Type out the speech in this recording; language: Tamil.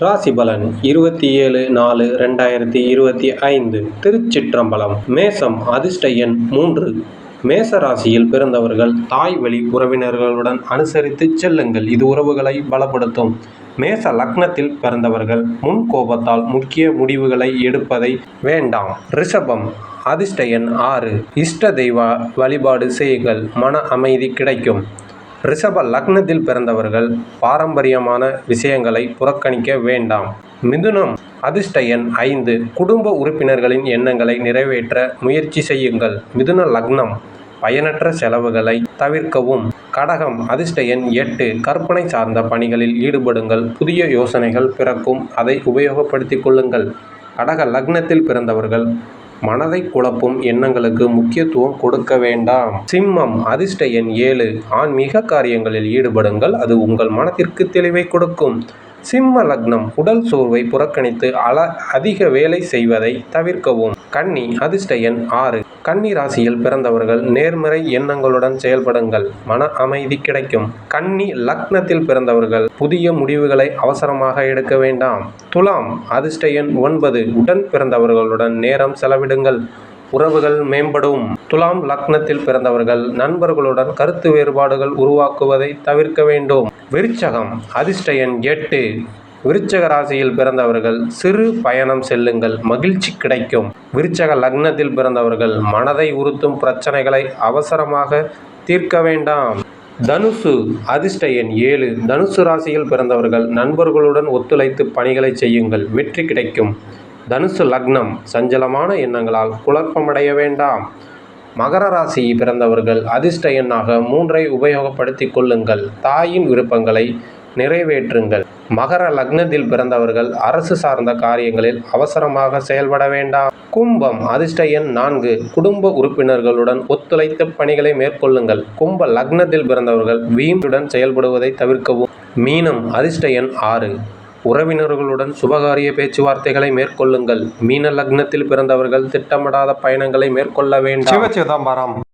ராசி பலன் 27/4/2025 திருச்சிற்றம்பலம். மேசம் அதிர்ஷ்ட எண் 3. மேச ராசியில் பிறந்தவர்கள் தாய் வழி உறவினர்களுடன் அனுசரித்து செல்லுங்கள், இது உறவுகளை பலப்படுத்தும். மேச லக்னத்தில் பிறந்தவர்கள் முன் கோபத்தால் முக்கிய முடிவுகளை எடுப்பதை வேண்டாம். ரிஷபம் அதிர்ஷ்ட எண் 6. இஷ்ட தெய்வ வழிபாடு செய்யுங்கள், மன அமைதி கிடைக்கும். ரிஷப லக்னத்தில் பிறந்தவர்கள் பாரம்பரியமான விஷயங்களை புறக்கணிக்க வேண்டாம். மிதுனம் அதிர்ஷ்ட எண் 5. குடும்ப உறுப்பினர்களின் எண்ணங்களை நிறைவேற்ற முயற்சி செய்யுங்கள். மிதுன லக்னம் பயனற்ற செலவுகளை தவிர்க்கவும். கடகம் அதிர்ஷ்ட எண் 8. கற்பனை சார்ந்த பணிகளில் ஈடுபடுங்கள், புதிய யோசனைகள் பிறக்கும், அதை உபயோகப்படுத்திக் கொள்ளுங்கள். கடக லக்னத்தில் பிறந்தவர்கள் மனதை குழப்பும் எண்ணங்களுக்கு முக்கியத்துவம் கொடுக்க வேண்டாம். சிம்மம் அதிர்ஷ்ட எண் 7. ஆன்மீக காரியங்களில் ஈடுபடுங்கள், அது உங்கள் மனத்திற்கு தெளிவை கொடுக்கும். சிம்ம லக்னம் உடல் சோர்வை புறக்கணித்து அதிக வேலை செய்வதை தவிர்க்கவும். கன்னி அதிர்ஷ்ட எண் 6. கன்னி ராசியில் பிறந்தவர்கள் நேர்மறை எண்ணங்களுடன் செயல்படுங்கள், மன அமைதி கிடைக்கும். கன்னி லக்னத்தில் பிறந்தவர்கள் புதிய முடிவுகளை அவசரமாக எடுக்க வேண்டாம். துலாம் அதிர்ஷ்ட எண் 9. உடன் பிறந்தவர்களுடன் நேரம் செலவிடுங்கள், உறவுகள் மேம்படும். துலாம் லக்னத்தில் பிறந்தவர்கள் நண்பர்களுடன் கருத்து வேறுபாடுகள் உருவாக்குவதை தவிர்க்க வேண்டும். விருச்சகம் அதிர்ஷ்ட எண் 8. விருச்சக ராசியில் பிறந்தவர்கள் சிறு பயணம் செல்லுங்கள், மகிழ்ச்சி கிடைக்கும். விருச்சக லக்னத்தில் பிறந்தவர்கள் மனதை உறுத்தும் பிரச்சனைகளை அவசரமாக தீர்க்க வேண்டாம். தனுசு அதிர்ஷ்ட எண் 7. தனுசு ராசியில் பிறந்தவர்கள் நண்பர்களுடன் ஒத்துழைத்து பணிகளை செய்யுங்கள், வெற்றி கிடைக்கும். தனுசு லக்னம் சஞ்சலமான எண்ணங்களால் குழப்பமடைய வேண்டாம். மகர ராசி பிறந்தவர்கள் அதிர்ஷ்ட எண்ணாக 3ஐ உபயோகப்படுத்திக் கொள்ளுங்கள், தாயின் விருப்பங்களை நிறைவேற்றுங்கள். மகர லக்னத்தில் பிறந்தவர்கள் அரசு சார்ந்த காரியங்களில் அவசரமாக செயல்பட வேண்டாம். கும்பம் அதிர்ஷ்ட எண் 4. குடும்ப உறுப்பினர்களுடன் ஒத்துழைத்து பணிகளை மேற்கொள்ளுங்கள். கும்ப லக்னத்தில் பிறந்தவர்கள் வீம்புடன் செயல்படுவதை தவிர்க்கவும். மீனம் அதிர்ஷ்ட எண் 6. உறவினர்களுடன் சுபகாரிய பேச்சுவார்த்தைகளை மேற்கொள்ளுங்கள். மீன லக்னத்தில் பிறந்தவர்கள் திட்டமிடாத பயணங்களை மேற்கொள்ள வேண்டாம். சிவச்சிதம்பரம்